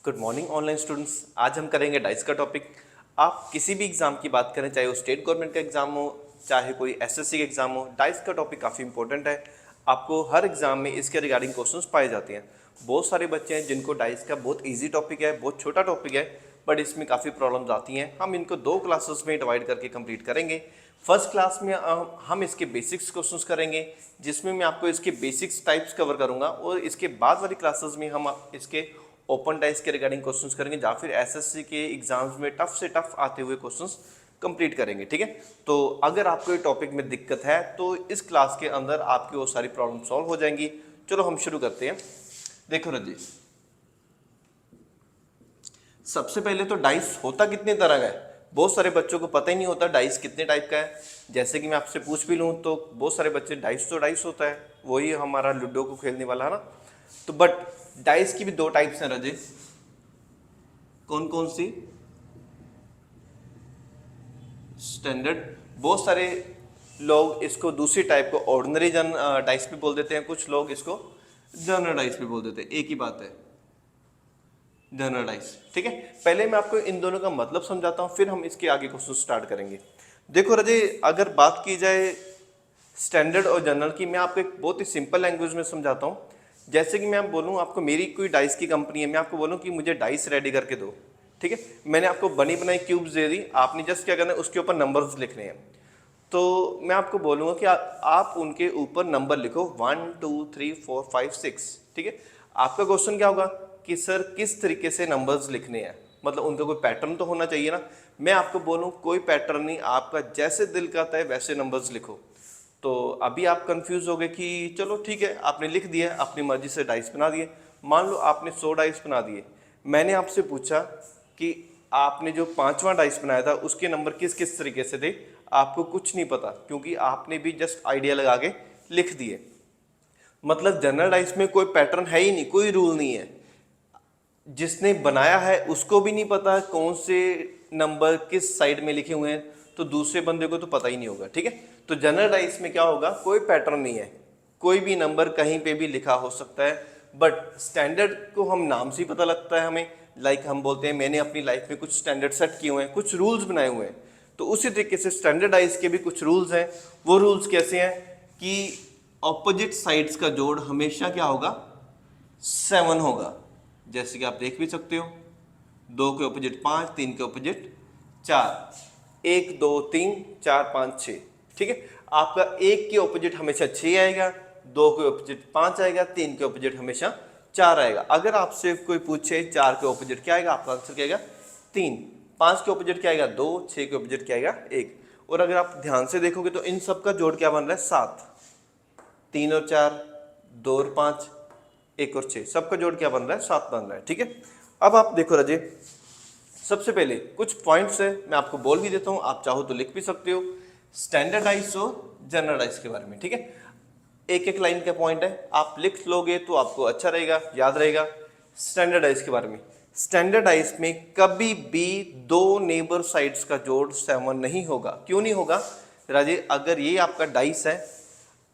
Good morning online students. आज हम करेंगे डाइस का टॉपिक। आप किसी भी एग्जाम की बात करें, चाहे वो स्टेट गवर्नमेंट का एग्जाम हो, चाहे कोई एसएससी का एग्जाम हो, डाइस का टॉपिक काफ़ी इंपॉर्टेंट है। आपको हर एग्जाम में इसके रिगार्डिंग क्वेश्चंस पाए जाते हैं। बहुत सारे बच्चे हैं जिनको डाइस का बहुत ईजी टॉपिक है, बहुत छोटा टॉपिक है, बट इसमें काफ़ी प्रॉब्लम्स आती हैं। हम इनको 2 क्लासेस में डिवाइड करके कंप्लीट करेंगे। फर्स्ट क्लास में हम इसके बेसिक्स क्वेश्चंस करेंगे, जिसमें मैं आपको इसके बेसिक्स टाइप्स कवर करूंगा, और इसके बाद वाली क्लासेस में हम इसके ओपन डाइस के रिगार्डिंग क्वेश्चंस करेंगे, या फिर एसएससी के एग्जाम्स में टफ से टफ आते हुए क्वेश्चंस कंप्लीट करेंगे। ठीक है, तो अगर आपको ये टॉपिक में दिक्कत है तो इस क्लास के अंदर आपकी वो सारी प्रॉब्लम सॉल्व हो जाएंगी। चलो हम शुरू करते हैं। देखो रजी, सबसे पहले तो डाइस होता कितने तरह का है, बहुत सारे बच्चों को पता ही नहीं होता डाइस कितने टाइप का है। जैसे कि मैं आपसे पूछ भी लूँ तो बहुत सारे बच्चे डाइस तो डाइस होता है, वही हमारा लूडो को खेलने वाला है ना। तो बट डाइस की भी 2 टाइप्स हैं रजे। कौन कौन सी? स्टैंडर्ड। बहुत सारे लोग इसको दूसरी टाइप को ऑर्डिनरी डाइस भी बोल देते हैं, कुछ लोग इसको जनरल डाइस भी बोल देते हैं। एक ही बात है, जनरल डाइस। ठीक है, पहले मैं आपको इन दोनों का मतलब समझाता हूं, फिर हम इसके आगे क्वेश्चन स्टार्ट करेंगे। देखो रजे, अगर बात की जाए स्टैंडर्ड और जनरल की, मैं आपको एक बहुत ही सिंपल लैंग्वेज में समझाता हूं। जैसे कि मैं बोलूं आपको, मेरी कोई डाइस की कंपनी है, मैं आपको बोलूं कि मुझे डाइस रेडी करके दो। ठीक है, मैंने आपको बनी बनाई क्यूब्स दे दी, आपने जस्ट क्या करना है, उसके ऊपर नंबर्स लिखने हैं। तो मैं आपको बोलूँगा कि आप उनके ऊपर नंबर लिखो 1 2 3 4 5 6। ठीक है, आपका क्वेश्चन क्या होगा कि सर किस तरीके से नंबर्स लिखने हैं, मतलब उनका कोई पैटर्न तो होना चाहिए ना। मैं आपको बोलूँ कोई पैटर्न नहीं, आपका जैसे दिल करता है वैसे नंबर्स लिखो। तो अभी आप कंफ्यूज हो गए कि चलो ठीक है, आपने लिख दिया, अपनी मर्जी से डाइस बना दिए। मान लो आपने 100 डाइस बना दिए, मैंने आपसे पूछा कि आपने जो 5वां डाइस बनाया था उसके नंबर किस किस तरीके से थे, आपको कुछ नहीं पता, क्योंकि आपने भी जस्ट आइडिया लगा के लिख दिए। मतलब जनरल डाइस में कोई पैटर्न है ही नहीं, कोई रूल नहीं है। जिसने बनाया है उसको भी नहीं पता कौन से नंबर किस साइड में लिखे हुए हैं, तो दूसरे बंदे को तो पता ही नहीं होगा। ठीक है, तो जनरल डाइस में क्या होगा, कोई पैटर्न नहीं है, कोई भी नंबर कहीं पे भी लिखा हो सकता है। बट स्टैंडर्ड को हम नाम से ही पता लगता है हमें। लाइक हम बोलते हैं मैंने अपनी लाइफ में कुछ स्टैंडर्ड सेट किए हुए हैं, कुछ रूल्स बनाए हुए हैं। तो उसी तरीके से स्टैंडर्डाइज के भी कुछ रूल्स हैं। वो रूल्स कैसे हैं कि ऑपोजिट साइड्स का जोड़ हमेशा क्या होगा, 7 होगा। जैसे कि आप देख भी सकते हो, 2 के ऑपोजिट 5, 3 के ऑपोजिट 4, 1 2 3 4 5 6। ठीक है, आपका 1 के ऑपोजिट हमेशा 6 आएगा, 2 के ऑपोजिट 5 आएगा, 3 के ऑपोजिट हमेशा 4 आएगा। अगर आपसे कोई पूछे 4 के ऑपोजिट क्या आएगा, आपका आंसर क्या आएगा, 3। 5 के ऑपोजिट क्या आएगा, 2। 6 के ऑपोजिट क्या आएगा, 1। और अगर आप ध्यान से देखोगे तो इन सब का जोड़ क्या बन रहा है, 7। 3 और 4, 2 और 5, 1 और 6, सबका जोड़ क्या बन रहा है, 7 बन रहा है। ठीक है, अब आप देखो रजे, सबसे पहले कुछ पॉइंट्स है, मैं आपको बोल भी देता हूं, आप चाहो तो लिख भी सकते हो स्टैंडर्डाइज और जनरलाइज के बारे में। ठीक है, एक एक लाइन का पॉइंट है, आप लिख लोगे तो आपको अच्छा रहेगा, याद रहेगा। स्टैंडर्डाइज के बारे में, स्टैंडर्डाइज में कभी भी 2 नेबर साइड्स का जोड़ 7 नहीं होगा। क्यों नहीं होगा राजे? अगर ये आपका डाइस है,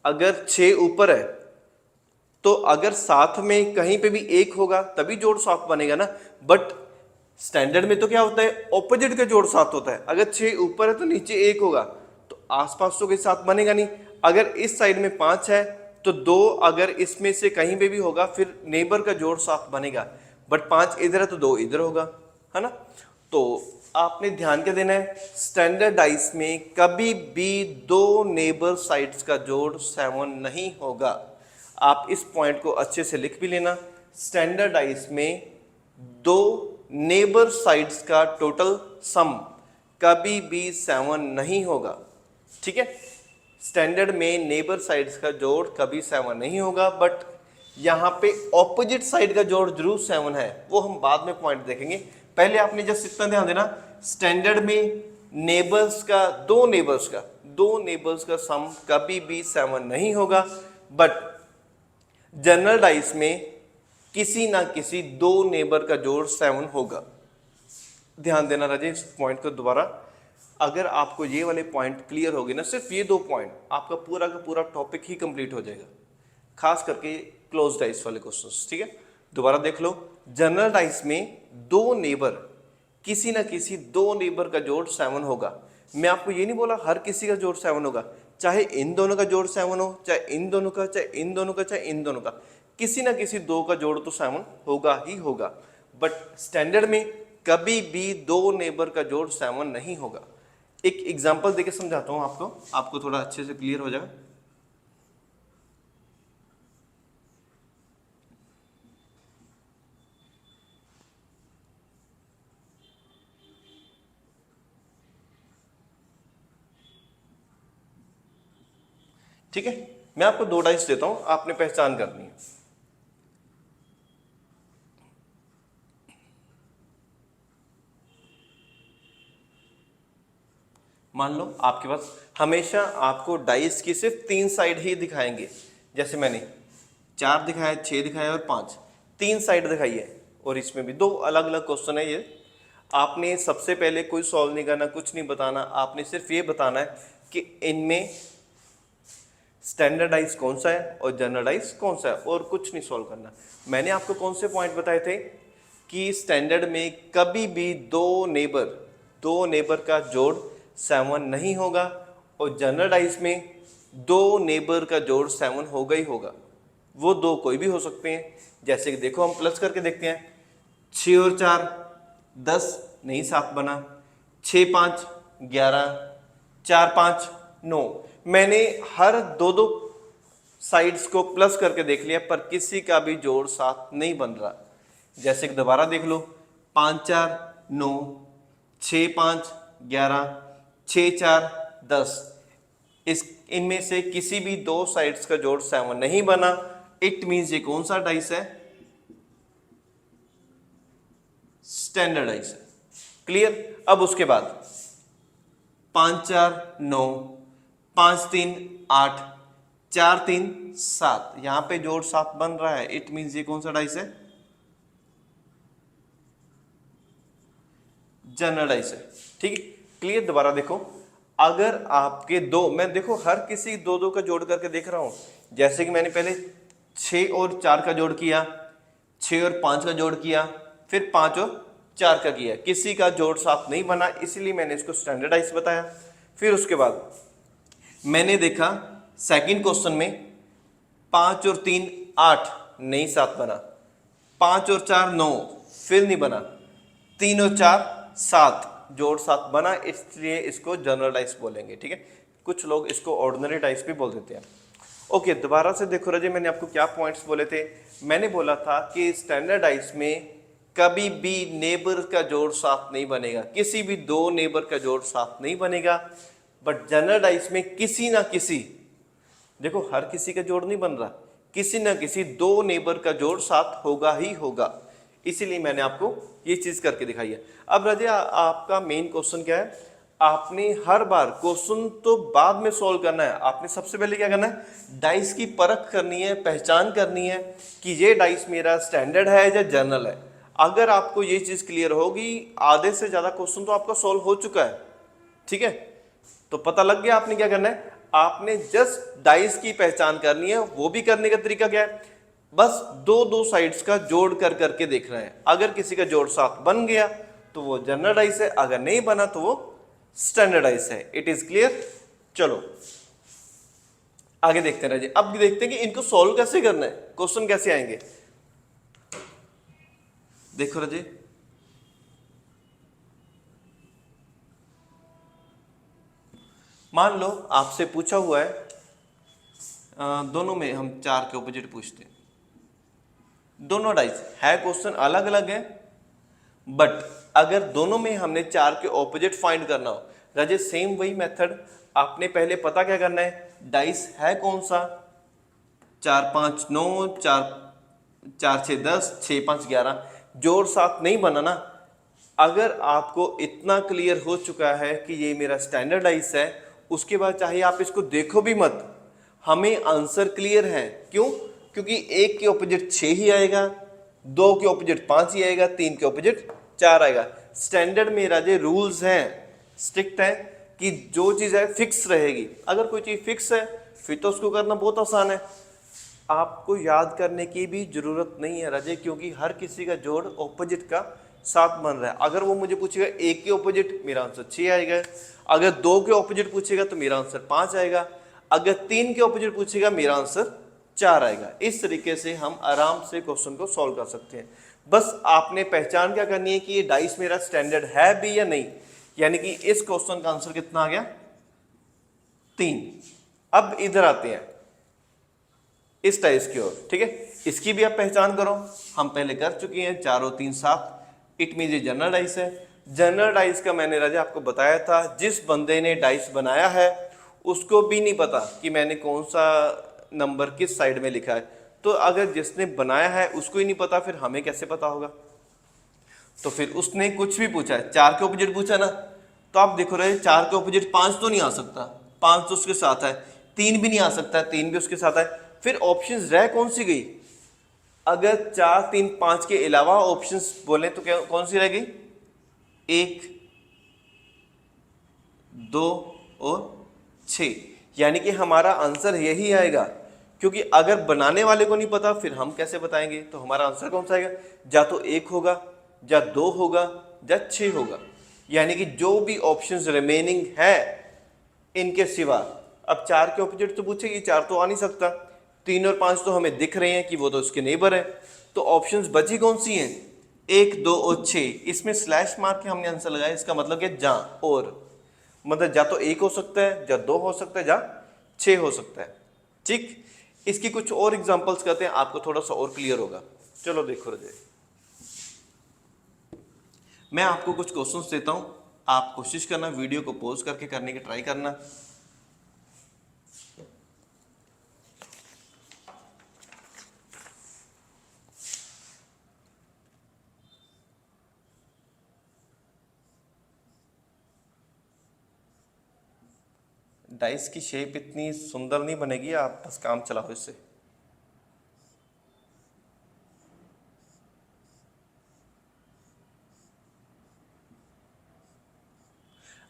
अगर 6 ऊपर है, तो अगर साथ में कहीं पे भी 1 होगा तभी जोड़ 7 बनेगा ना। बट स्टैंडर्ड में तो क्या होता है, ऑपोजिट का जोड़ 7 होता है। अगर 6 ऊपर है तो नीचे 1 होगा, तो आसपास तो कोई 7 बनेगा नहीं। अगर इस साइड में 5 है तो 2 अगर इसमें से कहीं पे भी होगा, फिर नेबर का जोड़ 7 बनेगा। बट 5 इधर है तो 2 इधर होगा, है ना। तो आपने ध्यान क्या देना है, स्टैंडर्ड डाइस में कभी भी 2 नेबर साइड्स का जोड़ 7 नहीं होगा। आप इस पॉइंट को अच्छे से लिख भी लेना। स्टैंडर्ड डाइस में 2 नेबर साइड्स का टोटल सम कभी भी 7 नहीं होगा। ठीक है, स्टैंडर्ड में नेबर साइड्स का जोड़ कभी 7 नहीं होगा। बट यहाँ पे ऑपोजिट साइड का जोड़ जरूर 7 है, वो हम बाद में पॉइंट देखेंगे। पहले आपने जस्ट इतना ध्यान देना, स्टैंडर्ड में नेबर्स का, 2 नेबर्स का सम कभी भी 7 नहीं होगा। बट जनरल डाइस में किसी ना किसी 2 नेबर का जोड़ 7 होगा। ध्यान देना राजे इस पॉइंट को दोबारा। अगर आपको ये वाले पॉइंट क्लियर हो गए ना, सिर्फ ये 2 पॉइंट, आपका पूरा का पूरा टॉपिक ही कंप्लीट हो जाएगा, खास करके क्लोज डाइस वाले क्वेश्चंस। ठीक है, दोबारा देख लो। जनरल डाइस में दो नेबर, किसी ना किसी दो नेबर का जोड़ 7 होगा। मैं आपको ये नहीं बोला हर किसी का जोड़ 7 होगा, चाहे इन दोनों का जोड़ 7 हो, चाहे इन दोनों का, चाहे इन दोनों का, चाहे इन दोनों का, किसी ना किसी दो का जोड़ तो 7 होगा ही होगा। बट स्टैंडर्ड में कभी भी दो नेबर का जोड़ 7 नहीं होगा। एक एग्जांपल देके समझाता हूं आपको थोड़ा अच्छे से क्लियर हो जाएगा। ठीक है, मैं आपको दो डाइस देता हूं, आपने पहचान करनी है। मान लो आपके पास हमेशा आपको डाइस की सिर्फ 3 साइड ही दिखाएंगे, जैसे मैंने 4 दिखाया, 6 दिखाया और 5, 3 साइड दिखाई है। और इसमें भी दो अलग अलग क्वेश्चन है ये। आपने सबसे पहले कोई सॉल्व नहीं करना, कुछ नहीं बताना, आपने सिर्फ ये बताना है कि इनमें स्टैंडर्डाइज कौन सा है और जनरलाइज कौन सा है, और कुछ नहीं सॉल्व करना। मैंने आपको कौन से पॉइंट बताए थे कि स्टैंडर्ड में कभी भी दो नेबर का जोड़ 7 नहीं होगा, और जनरलाइज में दो नेबर का जोड़ 7 होगा ही होगा। वो दो कोई भी हो सकते हैं, जैसे कि देखो हम प्लस करके देखते हैं। 6 और 4 10, नहीं 7 बना। 6 5 11, 4 5 9। मैंने हर दो दो साइड्स को प्लस करके देख लिया, पर किसी का भी जोड़ 7 नहीं बन रहा। जैसे कि दोबारा देख लो, 5 4 9, 6 5 11, 6 4 10। इनमें से किसी भी दो साइड्स का जोड़ 7 नहीं बना। इट मीन्स ये कौन सा डाइस है? स्टैंडर्ड डाइस है। क्लियर? अब उसके बाद 5 4 9, 5 3 8, 4 3 7, यहां पे जोड़ 7 बन रहा है। इट मीन्स ये कौन सा डाइस है? जनरल डाइस है। ठीक है, क्लियर? दोबारा देखो, अगर आपके दो, मैं देखो हर किसी दो दो का जोड़ करके देख रहा हूं। जैसे कि मैंने पहले 6 और 4 का जोड़ किया, 6 और 5 का जोड़ किया, फिर 5 और 4 का किया, किसी का जोड़ 7 नहीं बना, इसलिए मैंने इसको स्टैंडर्डाइज बताया। फिर उसके बाद मैंने देखा सेकंड क्वेश्चन में 5 और 3 8, नहीं 7 बना। 5 और 4 9, फिर नहीं बना। 3 और 4 7, जोड़ 7 बना, इसलिए इसको जनरल डाइस बोलेंगे। ठीक है, कुछ लोग इसको ऑर्डिनरी डाइस भी बोल देते हैं। ओके, दोबारा से देखो रजे, मैंने आपको क्या पॉइंट्स बोले थे। मैंने बोला था कि स्टैंडर्ड डाइस में कभी भी नेबर का जोड़ 7 नहीं बनेगा, किसी भी दो नेबर का जोड़ 7 नहीं बनेगा। बट जनरल डाइस में किसी ना किसी, देखो हर किसी का जोड़ नहीं बन रहा, किसी ना किसी दो नेबर का जोड़ 7 होगा ही होगा, इसीलिए मैंने आपको ये चीज करके दिखाई है। अब राजे आपका मेन क्वेश्चन क्या है? आपने हर बार क्वेश्चन तो बाद में सॉल्व करना है, आपने सबसे पहले क्या करना है? डाइस की परख करनी है, पहचान करनी है कि ये डाइस मेरा स्टैंडर्ड है या जनरल है। अगर आपको ये चीज क्लियर होगी, आधे से ज्यादा क्वेश्चन तो आपका सॉल्व हो चुका है। ठीक है, तो पता लग गया आपने क्या करना है। आपने जस्ट डाइस की पहचान करनी है। वो भी करने का तरीका क्या है? बस दो दो साइड्स का जोड़ कर करके देखना है। अगर किसी का जोड़ 7 बन गया तो वो जनरल डाइस है, अगर नहीं बना तो वो स्टैंडर्ड डाइस है। It is clear? चलो आगे देखते हैं। अब देखते हैं कि इनको सॉल्व कैसे करना है, क्वेश्चन कैसे आएंगे। देखो रजे, मान लो आपसे पूछा हुआ है, दोनों में हम 4 के ऑपोजिट पूछते हैं। दोनों डाइस है, क्वेश्चन अलग अलग है, बट अगर दोनों में हमने 4 के ऑपोजिट फाइंड करना हो, राजे सेम वही मेथड। आपने पहले पता क्या करना है, डाइस है कौन सा। 4 5 9, 4 4 6 10, 6 5 11, जोड़ 7 नहीं बना ना। अगर आपको इतना क्लियर हो चुका है कि ये मेरा स्टैंडर्ड डाइस है, उसके बाद चाहे आप इसको देखो भी मत, हमें आंसर क्लियर है। क्यों? क्योंकि 1 के ऑपोजिट 6 ही आएगा, 2 के ऑपोजिट 5 ही आएगा, 3 के ऑपोजिट 4 आएगा। स्टैंडर्ड में राजे रूल्स हैं, स्ट्रिक्ट है कि जो चीज़ है फिक्स रहेगी। अगर कोई चीज़ फिक्स है फिर तो उसको करना बहुत आसान है। आपको याद करने की भी जरूरत नहीं है राजे, क्योंकि हर किसी का जोड़ ऑपोजिट का 7 बन रहा है। अगर वो मुझे पूछेगा 1 के ऑपोजिट, मेरा आंसर 6 आएगा। अगर 2 के ऑपोजिट पूछेगा तो मेरा आंसर 5 आएगा। अगर 3 के ऑपोजिट पूछेगा मेरा आंसर 4 आएगा। इस तरीके से हम आराम से क्वेश्चन को सॉल्व कर सकते हैं। बस आपने पहचान क्या करनी है कि ये डाइस मेरा स्टैंडर्ड है भी या नहीं। यानी कि इस क्वेश्चन का आंसर कितना आ गया, 3। अब इधर आते हैं इस डाइस की ओर, ठीक है। इसकी भी आप पहचान करो, हम पहले कर चुके हैं। 4 और 3 7, इट मीन ये जनरल डाइस है। जनरल डाइस का मैंने राजा आपको बताया था, जिस बंदे ने डाइस बनाया है उसको भी नहीं पता कि मैंने कौन सा नंबर किस साइड में लिखा है। तो अगर जिसने बनाया है उसको ही नहीं पता, फिर हमें कैसे पता होगा। तो फिर उसने कुछ भी पूछा है, 4 के ऑपोजिट पूछा ना, तो आप देखो रहे 4 के ऑपोजिट 5 तो नहीं आ सकता, 5 तो उसके साथ है। 3 भी नहीं आ सकता, 3 भी उसके साथ है। फिर ऑप्शंस रह कौन सी गई? अगर 4 3 5 के अलावा ऑप्शंस बोले तो क्या कौन सी रह गई? 1 2 और 6। यानी कि हमारा आंसर यही आएगा, क्योंकि अगर बनाने वाले को नहीं पता फिर हम कैसे बताएंगे। तो हमारा आंसर कौन सा आएगा? या तो 1 होगा, या 2 होगा, या 6 होगा। यानी कि जो भी ऑप्शंस रिमेनिंग है इनके सिवा। अब 4 के ऑपोजिट तो पूछेगी, 4 तो आ नहीं सकता। 3 और 5 तो हमें दिख रहे हैं कि वो तो उसके नेबर है। तो ऑप्शंस बची कौन सी हैं? 1 2 और 6। इसमें स्लैश मार के हमने आंसर लगाया, इसका मतलब क्या? जा और, मतलब या तो 1 हो सकता है, या 2 हो सकता है, या 6 हो सकता है। ठीक, इसकी कुछ और एग्जांपल्स करते हैं, आपको थोड़ा सा और क्लियर होगा। चलो देखो रजे, मैं आपको कुछ क्वेश्चंस देता हूं, आप कोशिश करना वीडियो को पॉज करके करने की ट्राई करना। डाइस की शेप इतनी सुंदर नहीं बनेगी, आप बस काम चलाओ इससे।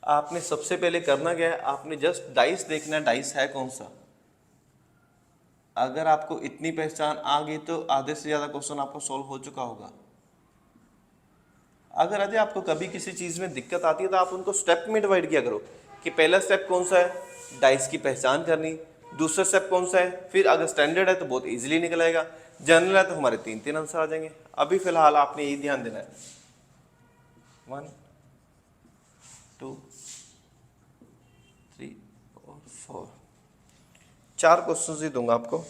आपने सबसे पहले करना क्या है, आपने जस्ट डाइस देखना है, डाइस है कौन सा। अगर आपको इतनी पहचान आ गई तो आधे से ज्यादा क्वेश्चन आपको सॉल्व हो चुका होगा। अगर अजय आपको कभी किसी चीज में दिक्कत आती है तो आप उनको स्टेप में डिवाइड किया करो, कि पहला स्टेप कौन सा है, डाइस की पहचान करनी। दूसरा स्टेप कौन सा है, फिर अगर स्टैंडर्ड है तो बहुत इजीली निकल आएगा, जनरल है तो हमारे 3 आंसर आ जाएंगे। अभी फिलहाल आपने यही ध्यान देना है। 1 2 3 और 4, 4 क्वेश्चन ही दूंगा आपको।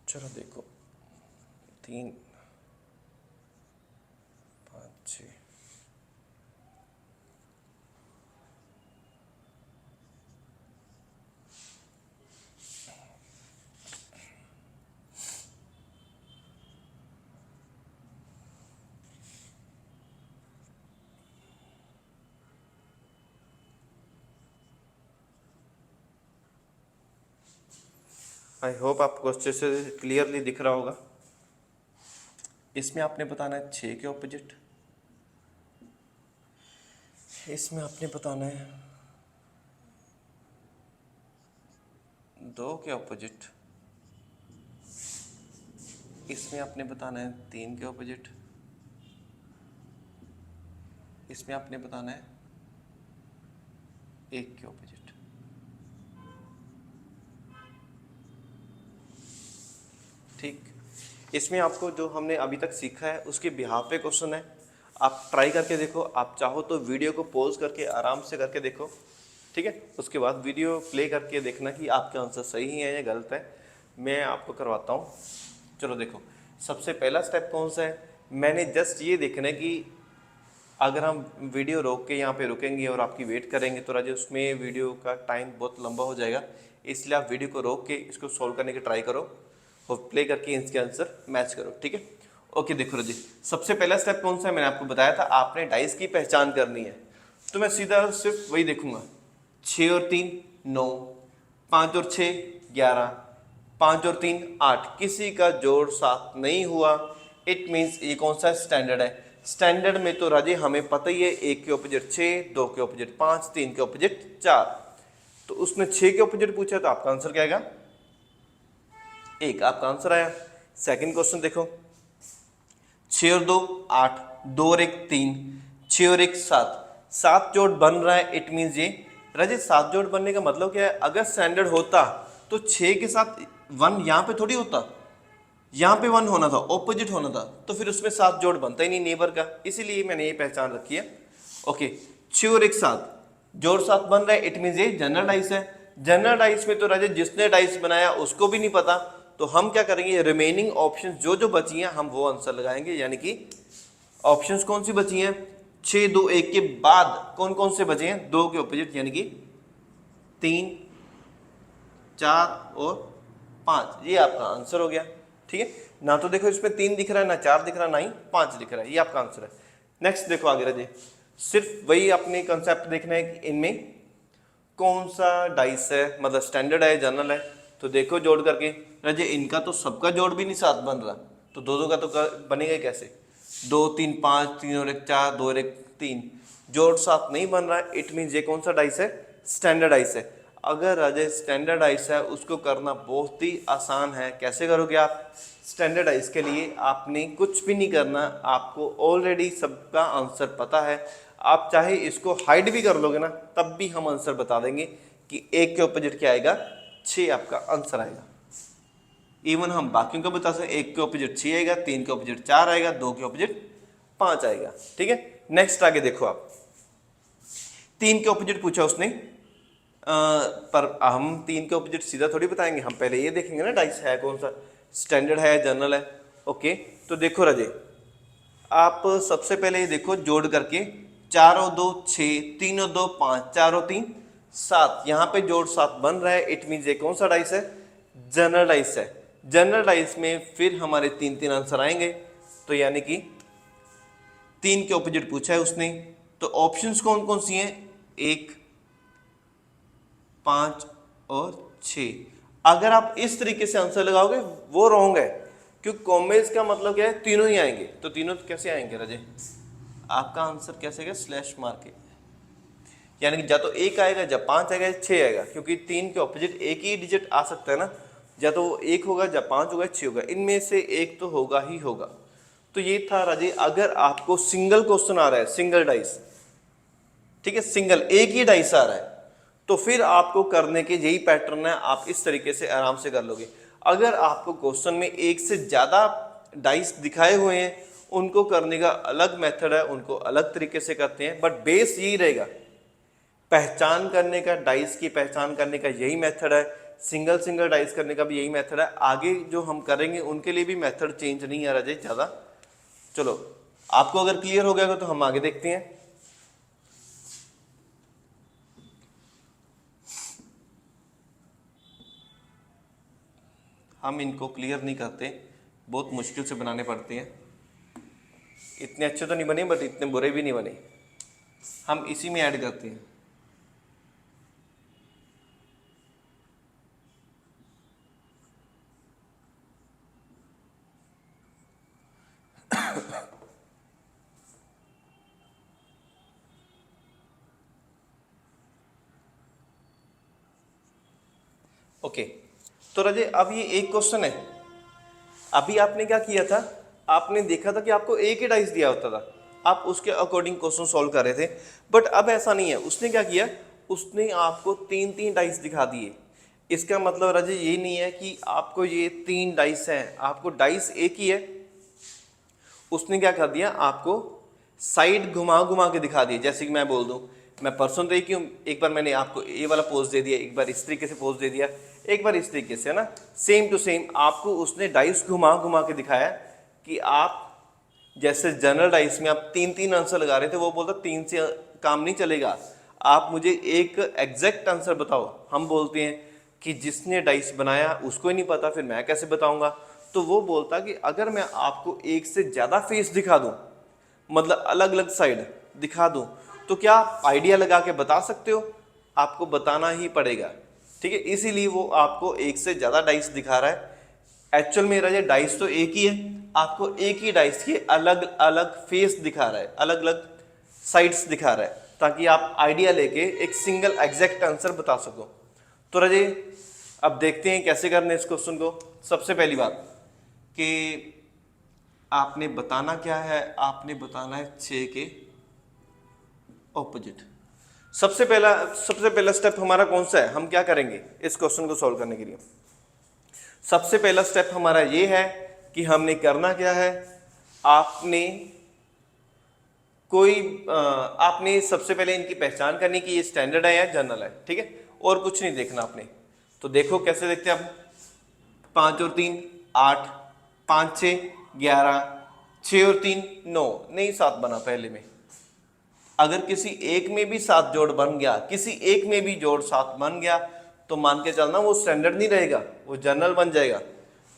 चलो देखो, 3 5 6, आई होप आपको अच्छे से क्लियरली दिख रहा होगा। इसमें आपने बताना है 6 के ऑपोजिट, इसमें आपने बताना है 2 के ऑपोजिट, इसमें आपने बताना है 3 के ऑपोजिट, इसमें आपने बताना है 1 के ऑपोजिट। ठीक, इसमें आपको जो हमने अभी तक सीखा है उसके बिहाफ पे क्वेश्चन है, आप ट्राई करके देखो। आप चाहो तो वीडियो को पॉज करके आराम से करके देखो, ठीक है। उसके बाद वीडियो प्ले करके देखना कि आपके आंसर सही है या गलत है। मैं आपको करवाता हूँ। चलो देखो, सबसे पहला स्टेप कौन सा है, मैंने जस्ट ये देखना है कि अगर हम वीडियो रोक के यहाँ पे रुकेंगे और आपकी वेट करेंगे तो राजे उसमें वीडियो का टाइम बहुत लंबा हो जाएगा। इसलिए आप वीडियो को रोक के इसको सॉल्व करने की ट्राई करो और प्ले करके इसके आंसर मैच करो, ठीक है। ओके देखो राजे, सबसे पहला स्टेप कौन सा है, मैंने आपको बताया था आपने डाइस की पहचान करनी है। तो मैं सीधा सिर्फ वही देखूंगा, 6 और 3 9, 5 और 6 11, 5 और 3 8, किसी का जोड़ 7 नहीं हुआ, इट मीन्स ये कौन सा स्टैंडर्ड है। स्टैंडर्ड में तो राजे हमें पता ही है, 1 के ऑपोजिट 6, 2 के ऑपोजिट 5, 3 के ऑपोजिट 4। तो उसने 6 के ऑपोजिट पूछा तो आपका आंसर क्या आएगा? 1, आपका आंसर आया। सेकंड क्वेश्चन देखो, 6 और 2 8, 2 और 1 3, 6 और 1 7, 7 जोड़ बन रहा है। इट मीन्स ये राजे 7 जोड़ बनने का मतलब क्या है? अगर स्टैंडर्ड होता तो 6 के साथ 1 यहाँ पे थोड़ी होता, यहाँ पे 1 होना था, ऑपोजिट होना था, तो फिर उसमें 7 जोड़ बनता ही नहीं नेबर का, इसीलिए मैंने ये पहचान रखी है। ओके, 6 और 1 7, जोड़ 7 बन रहा है। इट मीन्स ये जनरल डाइस है। जनरल डाइस में तो राजे जिसने डाइस बनाया उसको भी नहीं पता, तो हम क्या करेंगे, रिमेनिंग ऑप्शन जो जो बची हैं हम वो आंसर लगाएंगे। यानी कि ऑप्शंस कौन सी बची हैं? 6 2 1 के बाद कौन कौन से बचे हैं? 2 के ऑपोजिट, यानी कि 3 4 और 5, ये आपका आंसर हो गया। ठीक है, ना तो देखो इसमें 3 दिख रहा है, ना 4 दिख रहा है, ना ही 5 दिख रहा है, ये आपका आंसर है। नेक्स्ट देखो आगे राजे, सिर्फ वही अपने कंसेप्ट देखना है कि इनमें कौन सा डाइस है, मतलब स्टैंडर्ड है जनरल है। तो देखो जोड़ करके राजे, इनका तो सबका जोड़ भी नहीं 7 बन रहा, तो दो दो का तो बनेगा कैसे? 2 3 5, 3 और 1 4, 2 और 1 3, जोड़ 7 नहीं बन रहा है। इट मीन्स ये कौन सा डाइस है? स्टैंडर्ड डाइस है। अगर राजे स्टैंडर्ड डाइस है उसको करना बहुत ही आसान है। कैसे करोगे आप? स्टैंडर्ड डाइस के लिए आपने कुछ भी नहीं करना, आपको ऑलरेडी सबका आंसर पता है। आप चाहे इसको हाइड भी कर लोगे ना, तब भी हम आंसर बता देंगे कि 1 के ऑपोजिट क्या आएगा? 6 आपका आंसर आएगा। इवन हम बाकियों का बता सकते हैं, 1 के ऑपोजिट 6 आएगा, 3 के ऑपोजिट 4 आएगा, 2 के ऑपोजिट 5 आएगा। ठीक है, नेक्स्ट आगे देखो आप, 3 के ऑपोजिट पूछा उसने, पर हम 3 के ऑपोजिट सीधा थोड़ी बताएंगे, हम पहले ये देखेंगे ना डाइस है कौन सा, स्टैंडर्ड है जनरल है। ओके, तो देखो राजे, आप सबसे पहले ये देखो जोड़ करके, 4 और 2 6, 3 और 2 5, 4 और 3 7, यहाँ पे जोड़ 7 बन रहा है। इट मीन्स ये कौन सा डाइस है? जनरल डाइस है। जनरल डाइस में फिर हमारे 3 3 आंसर आएंगे, तो यानी कि 3 के ऑपोजिट पूछा है उसने, तो ऑप्शंस कौन कौन सी हैं? 1 5 और 6। अगर आप इस तरीके से आंसर लगाओगे वो रॉन्ग है, क्योंकि कॉम्बिनेशन का मतलब क्या है? तीनों ही आएंगे। तो तीनों कैसे आएंगे राजे? आपका आंसर कैसे आएगा? स्लैश मार के, यानी कि या तो 1 आएगा, या 5 आएगा, या 6 आएगा, क्योंकि 3 के ऑपोजिट एक ही डिजिट आ सकता है ना, या तो वो 1 होगा, या 5 होगा, 6 होगा, इनमें से एक तो होगा ही होगा। तो ये था राजे, अगर आपको सिंगल क्वेश्चन आ रहा है, सिंगल डाइस, ठीक है, सिंगल एक ही डाइस आ रहा है, तो फिर आपको करने के यही पैटर्न है, आप इस तरीके से आराम से कर लोगे। अगर आपको क्वेश्चन में एक से ज्यादा डाइस दिखाए हुए हैं, उनको करने का अलग मेथड है, उनको अलग तरीके से करते हैं, बट बेस यही रहेगा, पहचान करने का, डाइस की पहचान करने का यही मेथड है, सिंगल सिंगल डाइस करने का भी यही मेथड है। आगे जो हम करेंगे उनके लिए भी मेथड चेंज नहीं आ रहा है ज़्यादा। चलो, आपको अगर क्लियर हो गया तो हम आगे देखते हैं। हम इनको क्लियर नहीं करते, बहुत मुश्किल से बनाने पड़ते हैं। इतने अच्छे तो नहीं बने, बट इतने बुरे भी नहीं बने, हम इसी में ऐड करते हैं। ओके, तो राजे अब ये एक क्वेश्चन है। अभी आपने क्या किया था? आपने देखा था कि आपको एक ही डाइस दिया होता था, आप उसके अकॉर्डिंग क्वेश्चन सॉल्व कर रहे थे। बट अब ऐसा नहीं है, उसने क्या किया, उसने आपको 3 3 डाइस दिखा दिए। इसका मतलब राजे ये नहीं है कि आपको ये 3 डाइस हैं, आपको डाइस एक ही है। उसने क्या कर दिया, आपको साइड घुमा घुमा के दिखा दिया। जैसे कि मैं बोल दूं, मैं पर्सन तो एक ही हूं, एक बार मैंने आपको ये वाला पोज दे दिया, एक बार इस तरीके से पोज दे दिया, एक बार इस तरीके से, है ना, सेम टू सेम आपको उसने डाइस घुमा घुमा के दिखाया कि आप जैसे जनरल डाइस में आप 3 3 आंसर लगा रहे थे, वो बोलता 3 से काम नहीं चलेगा, आप मुझे एक एग्जैक्ट आंसर बताओ। हम बोलते हैं कि जिसने डाइस बनाया उसको ही नहीं पता, फिर मैं कैसे बताऊंगा। तो वो बोलता कि अगर मैं आपको एक से ज्यादा फेस दिखा दूं, मतलब अलग अलग साइड दिखा दूं, तो क्या आप आइडिया लगा के बता सकते हो? आपको बताना ही पड़ेगा, ठीक है। इसीलिए वो आपको एक से ज्यादा डाइस दिखा रहा है। एक्चुअल में मेरा ये डाइस तो एक ही है, आपको एक ही डाइस के अलग अलग फेस दिखा रहा है, अलग अलग साइड्स दिखा रहा है, ताकि आप आइडिया लेके एक सिंगल एग्जैक्ट आंसर बता सको। तो राजे अब देखते हैं कैसे करना है इस क्वेश्चन को। सबसे पहली बात कि आपने बताना क्या है, आपने बताना है 6 के ऑपोजिट। सबसे पहला स्टेप हमारा कौन सा है, हम क्या करेंगे इस क्वेश्चन को सॉल्व करने के लिए। सबसे पहला स्टेप हमारा ये है कि हमने करना क्या है, आपने सबसे पहले इनकी पहचान करनी कि ये स्टैंडर्ड है या जनरल है, ठीक है, और कुछ नहीं देखना आपने। तो देखो कैसे देखते हैं अब, 5 और 3 8, 5 6 11, 6 और 3 9, नहीं 7 बना पहले में। अगर किसी एक में भी 7 जोड़ बन गया, किसी एक में भी जोड़ 7 बन गया, तो मान के चलना वो स्टैंडर्ड नहीं रहेगा, वो जनरल बन जाएगा,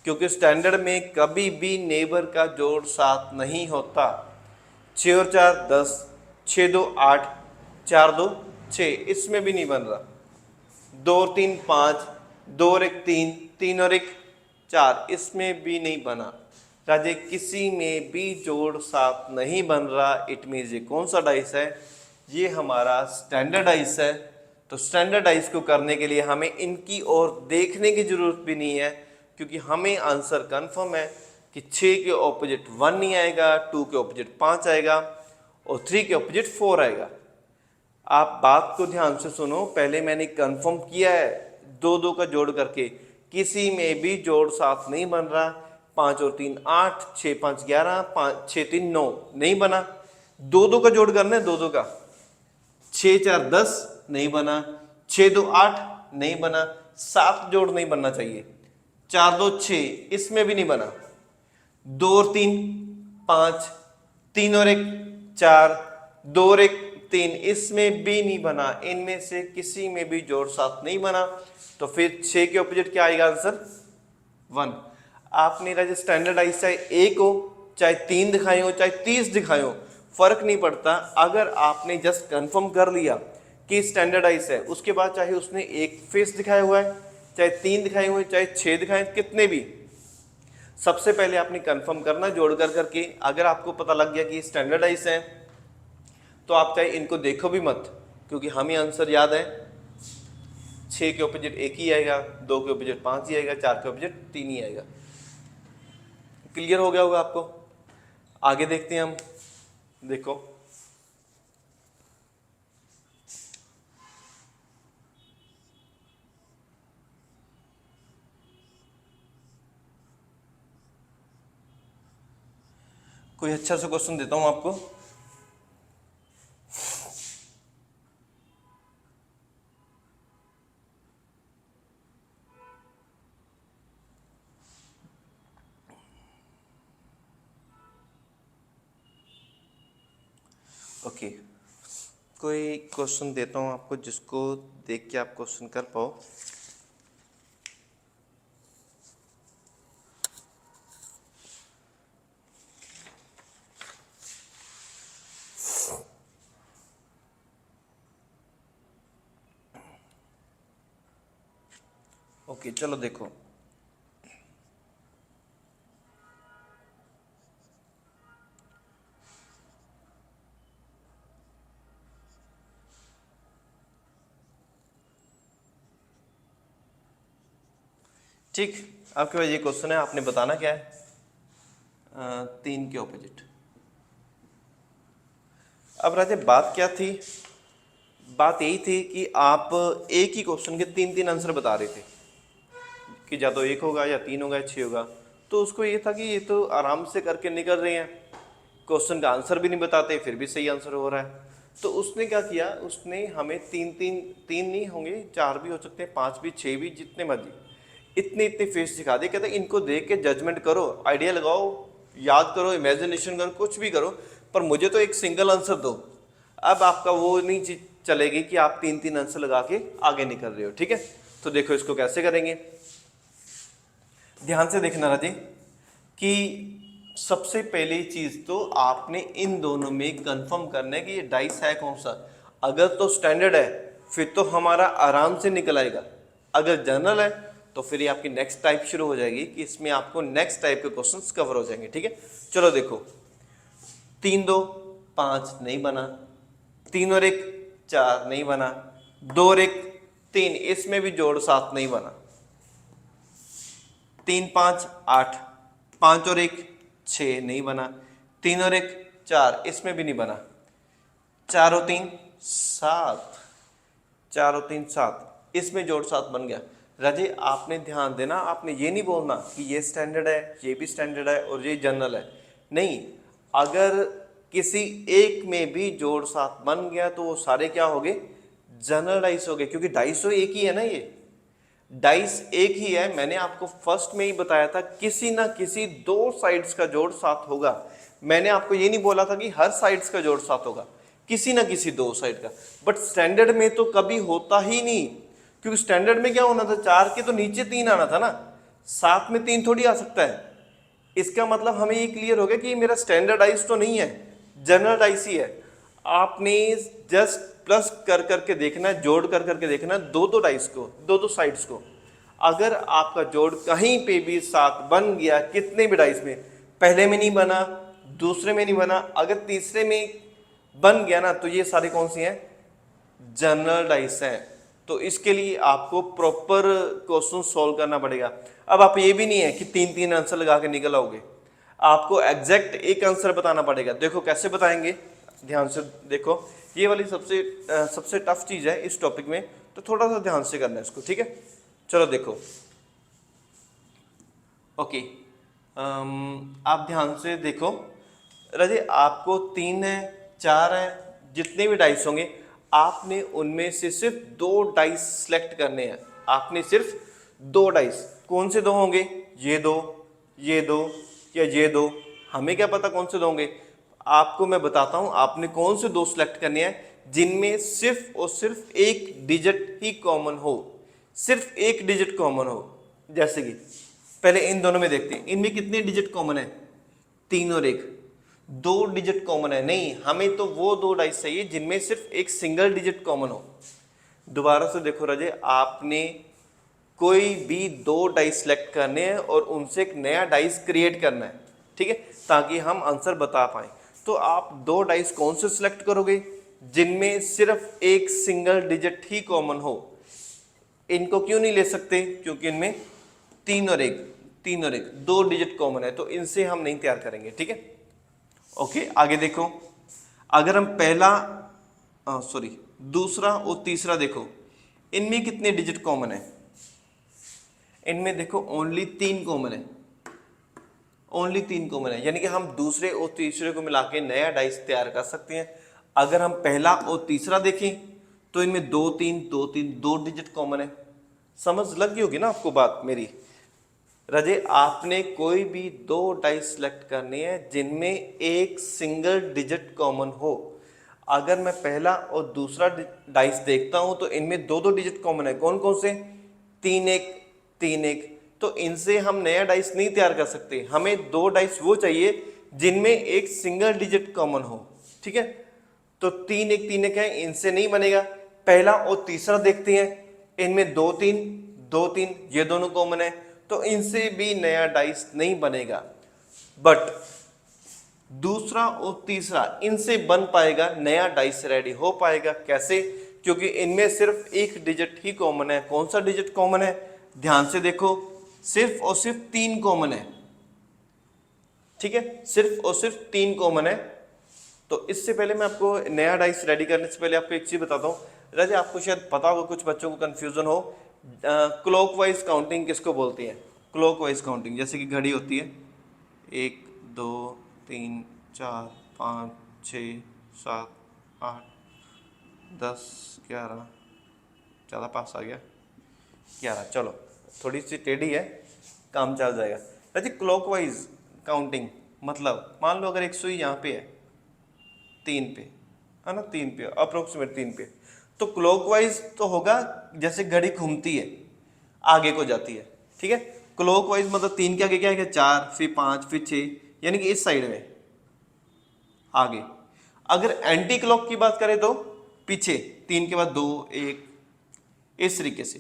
क्योंकि स्टैंडर्ड में कभी भी नेबर का जोड़ 7 नहीं होता। 6 और 4 10, 6 2 8, 4 2 6, इसमें भी नहीं बन रहा। 2 और 3 5, 2 और 1 3, 3 और 1 4, इसमें भी नहीं बना। राजे किसी में भी जोड़ 7 नहीं बन रहा। इट मीन्स ये कौन सा डाइस है, ये हमारा स्टैंडर्ड डाइस है। तो स्टैंडर्ड डाइस को करने के लिए हमें इनकी ओर देखने की जरूरत भी नहीं है, क्योंकि हमें आंसर कंफर्म है कि 6 के ऑपोजिट 1 नहीं आएगा, 2 के ऑपोजिट 5 आएगा और 3 के ऑपोजिट 4 आएगा। आप बात को ध्यान से सुनो, पहले मैंने कंफर्म किया है 2 2 का जोड़ करके, किसी में भी जोड़ 7 नहीं बन रहा। 5 और 3 8, 6 5 11, 5 6 3 9 नहीं बना। 2 2 का जोड़ करना है, 2 2 का, 6 4 10 नहीं बना, 6 2 8 नहीं बना, 7 जोड़ नहीं बनना चाहिए, 4 2 6 इसमें भी नहीं बना, 2 और 3 5, 3 और 1 4, 2 और 1 3, इसमें भी नहीं बना। इनमें से किसी में भी जोड़ 7 नहीं बना, तो फिर 6 के ऑपोजिट क्या आएगा आंसर 1। आपने राजा स्टैंडर्डाइज चाहे 1 हो, चाहे 3 दिखाए हो, चाहे 30 दिखाए हो, फर्क नहीं पड़ता। अगर आपने जस्ट कंफर्म कर लिया कि स्टैंडर्डाइज है, उसके बाद चाहे उसने एक फेस दिखाया हुआ है, चाहे 3 दिखाए हुए, चाहे 6 दिखाए, कितने भी, सबसे पहले आपने कंफर्म करना जोड़ कर करके। अगर आपको पता लग गया कि स्टैंडर्डाइज है, तो आप चाहे इनको देखो भी मत, क्योंकि हमें आंसर याद है 6 के ऑपोजिट 1 ही आएगा, 2 के ऑपोजिट 5 ही आएगा, 4 के ऑपोजिट 3 ही आएगा। क्लियर हो गया होगा आपको। आगे देखते हैं हम। देखो कोई अच्छा सा क्वेश्चन देता हूं आपको। ओके, कोई क्वेश्चन देता हूं आपको जिसको देख के आप क्वेश्चन कर पाओ। ओके चलो देखो, ठीक, आपके पास ये क्वेश्चन है, आपने बताना क्या है 3 के ऑपोजिट। अब राजे बात क्या थी, बात यही थी कि आप एक ही क्वेश्चन के 3 आंसर बता रहे थे कि या तो 1 होगा या 3 होगा या 6 होगा। तो उसको ये था कि ये तो आराम से करके निकल रहे हैं, क्वेश्चन का आंसर भी नहीं बताते, फिर भी सही आंसर हो रहा है। तो उसने क्या किया, उसने हमें 3 नहीं होंगे, 4 भी हो सकते हैं, 5 भी, 6 भी, जितने मर्जी, इतने फेस दिखा दे। कहते इनको देख के जजमेंट करो, आइडिया लगाओ, याद करो, इमेजिनेशन करो, कुछ भी करो, पर मुझे तो एक सिंगल आंसर दो। अब आपका वो नहीं चीज चलेगी कि आप 3 आंसर लगा के आगे निकल रहे हो, ठीक है। तो देखो इसको कैसे करेंगे, ध्यान से देखना राजी, कि सबसे पहली चीज तो आपने इन दोनों में कंफर्म करना है कि ये डाइस है कौन सा। अगर तो स्टैंडर्ड है फिर तो हमारा आराम से निकल आएगा, अगर जनरल है तो फिर ये आपकी नेक्स्ट टाइप शुरू हो जाएगी कि इसमें आपको नेक्स्ट टाइप के क्वेश्चंस कवर हो जाएंगे। ठीक है, चलो देखो, 3 2 5 नहीं बना, 3 और 1 4 नहीं बना, 2 और 1 3, इसमें भी जोड़ 7 नहीं बना, 3 5 8, 5 और 1 6 नहीं बना, 3 और 1 4, इसमें भी नहीं बना, 4 और 3 7, 4 और 3 7, इसमें जोड़ 7 बन गया। राजे आपने ध्यान देना, आपने ये नहीं बोलना कि ये स्टैंडर्ड है, ये भी स्टैंडर्ड है और ये जनरल है, नहीं। अगर किसी एक में भी जोड़ 7 बन गया तो वो सारे क्या हो गए, जनरल डाइस हो गए, क्योंकि डाइस तो एक ही है ना, ये डाइस एक ही है। मैंने आपको फर्स्ट में ही बताया था किसी ना किसी दो साइड्स का जोड़ 7 होगा। मैंने आपको ये नहीं बोला था कि हर साइड्स का जोड़ 7 होगा, किसी ना किसी दो साइड का। बट स्टैंडर्ड में तो कभी होता ही नहीं, क्योंकि स्टैंडर्ड में क्या होना था, 4 के तो नीचे 3 आना था ना, 7 में 3 थोड़ी आ सकता है। इसका मतलब हमें ये क्लियर हो गया कि मेरा स्टैंडर्डाइज तो नहीं है, जनरलाइज ही है। आपने जस्ट प्लस कर करके देखना है, जोड़ कर करके देखना है दो दो डाइस को, दो दो साइड्स को। अगर आपका जोड़ कहीं पे भी 7 बन गया, कितने भी डाइस में, पहले में नहीं बना, दूसरे में नहीं बना, अगर तीसरे में बन गया ना, तो ये सारे कौन सी हैं, जनरल डाइस हैं। तो इसके लिए आपको प्रॉपर क्वेश्चन सॉल्व करना पड़ेगा। अब आप ये भी नहीं है कि 3 आंसर लगा के निकल आओगे, आपको एग्जैक्ट एक आंसर बताना पड़ेगा। देखो कैसे बताएंगे, ध्यान से देखो, ये वाली सबसे टफ चीज है इस टॉपिक में, तो थोड़ा सा ध्यान से करना है इसको। ठीक है, चलो देखो, ओके, आप ध्यान से देखो। राजे आपको 3 है, 4 है, जितने भी डाइस होंगे, आपने उनमें से सिर्फ 2 डाइस सेलेक्ट करने हैं। आपने सिर्फ 2 डाइस, कौन से 2 होंगे, ये 2 या ये 2, हमें क्या पता कौन से 2 होंगे। आपको मैं बताता हूं आपने कौन से 2 सेलेक्ट करने हैं जिनमें सिर्फ और सिर्फ एक डिजिट ही कॉमन हो, सिर्फ एक डिजिट कॉमन हो। जैसे कि पहले इन दोनों में देखते हैं, इनमें कितने डिजिट कॉमन है, 3 और 1, 2 डिजिट कॉमन है। नहीं, हमें तो वो 2 डाइस चाहिए जिनमें सिर्फ एक सिंगल डिजिट कॉमन हो। दोबारा से देखो राजे, आपने कोई भी 2 डाइस सेलेक्ट करने हैं और उनसे एक नया डाइस क्रिएट करना है, ठीक है, ताकि हम आंसर बता पाए। तो आप 2 डाइस कौन से सिलेक्ट करोगे, जिनमें सिर्फ एक सिंगल डिजिट ही कॉमन हो। इनको क्यों नहीं ले सकते, क्योंकि इनमें 3 और 1 2 डिजिट कॉमन है, तो इनसे हम नहीं तैयार करेंगे। ठीक है, ओके, आगे देखो। अगर हम दूसरा और तीसरा देखो, इनमें कितने डिजिट कॉमन है, इनमें देखो ओनली 3 कॉमन है, ओनली 3 कॉमन है, यानी कि हम दूसरे और तीसरे को मिला के नया डाइस तैयार कर सकते हैं। अगर हम पहला और तीसरा देखें तो इनमें 2 3 2 3 2 डिजिट कॉमन है। समझ लग गई होगी ना आपको बात मेरी। राजे आपने कोई भी 2 डाइस सेलेक्ट करनी है जिनमें एक सिंगल डिजिट कॉमन हो। अगर मैं पहला और दूसरा डाइस देखता हूं तो इनमें 2 डिजिट कॉमन है। कौन कौन से, 3 1, तो इनसे हम नया डाइस नहीं तैयार कर सकते। हमें 2 डाइस वो चाहिए जिनमें एक सिंगल डिजिट कॉमन हो। ठीक है, तो 3 1 है, इनसे नहीं बनेगा। पहला और तीसरा देखते हैं, इनमें 2 3 ये दोनों कॉमन है, तो इनसे भी नया डाइस नहीं बनेगा। बट दूसरा और तीसरा, इनसे बन पाएगा, नया डाइस रेडी हो पाएगा। कैसे, क्योंकि इनमें सिर्फ एक डिजिट ही कॉमन है। कौन सा डिजिट कॉमन है, ध्यान से देखो, सिर्फ और सिर्फ 3 कॉमन है। ठीक है, सिर्फ और सिर्फ 3 कॉमन है। तो इससे पहले मैं आपको नया डाइस रेडी करने से पहले आपको एक चीज बताता हूँ। राजे आपको शायद पता होगा, कुछ बच्चों को कंफ्यूजन हो, क्लॉकवाइज काउंटिंग किसको बोलती है। क्लॉकवाइज काउंटिंग जैसे कि घड़ी होती है, 1 2 3 4 5 6 7 8 10 11, ज़्यादा पास आ गया, 11, चलो थोड़ी सी टेढ़ी है, काम चल जाएगा। राजे क्लॉकवाइज काउंटिंग मतलब, मान लो अगर 1 सुई यहाँ पे है, 3 पे है ना, 3 पे अप्रोक्सीमेट 3 पे, तो क्लॉकवाइज तो होगा जैसे घड़ी घूमती है आगे को जाती है। ठीक है, क्लॉकवाइज मतलब 3 के आगे क्या है, 4 फिर 5 फिर 6, यानी कि इस साइड में आगे। अगर एंटी क्लॉक की बात करें तो पीछे, 3 के बाद 2 1, इस तरीके से।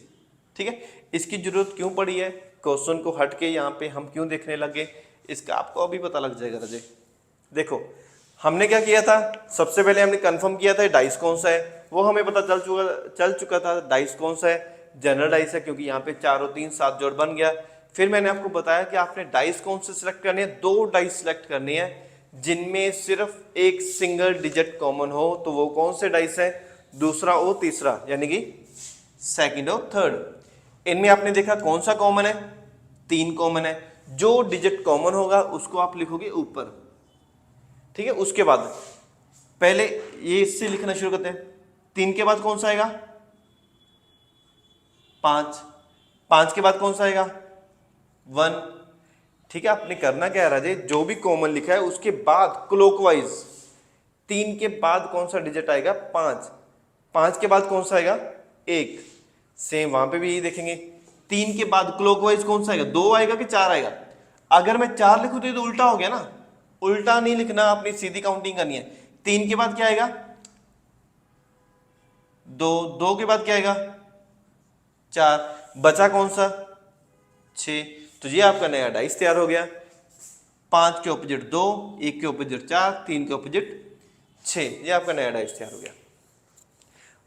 ठीक है, इसकी जरूरत क्यों पड़ी है, क्वेश्चन को हट के यहाँ पे हम क्यों देखने लगे, इसका आपको अभी पता लग जाएगा राजे। देखो हमने क्या किया था, सबसे पहले हमने कंफर्म किया था डाइस कौन सा है, वो हमें पता चल चुका था डाइस कौन सा है, जनरल डाइस है, क्योंकि यहाँ पे 4 और 3 7 जोड़ बन गया। फिर मैंने आपको बताया कि आपने डाइस कौन से सिलेक्ट करने हैं, 2 डाइस सिलेक्ट करनी है जिनमें सिर्फ एक सिंगल डिजिट कॉमन हो, तो वो कौन से डाइस है, दूसरा और तीसरा, यानी कि सेकंड और थर्ड। इनमें आपने देखा कौन सा कॉमन है, 3 कॉमन है, जो डिजिट कॉमन होगा उसको आप लिखोगे ऊपर, ठीक है। उसके बाद पहले ये इससे लिखना शुरू करते हैं, 3 के बाद कौन सा आएगा, 5, 5 के बाद कौन सा आएगा, 1, ठीक है। आपने करना क्या है राजे, जो भी कॉमन लिखा है उसके बाद क्लॉकवाइज 3 के बाद कौन सा डिजिट आएगा, 5, 5 के बाद कौन सा आएगा, 1, सेम वहां पे भी यही देखेंगे। 3 के बाद क्लॉकवाइज कौन सा आएगा, 2 आएगा कि 4 आएगा, अगर मैं 4 लिखूं तो ये तो उल्टा हो गया ना, उल्टा नहीं लिखना, अपनी सीधी काउंटिंग करनी है। 3 के बाद क्या आएगा, 2, 2 के बाद क्या आएगा, 4, बचा कौन सा, 6, तो ये आपका नया डाइस तैयार हो गया। 5 के ऑपोजिट 2, 1 के ऑपोजिट 4, 3 के ऑपोजिट 6, ये आपका नया डाइस तैयार हो गया।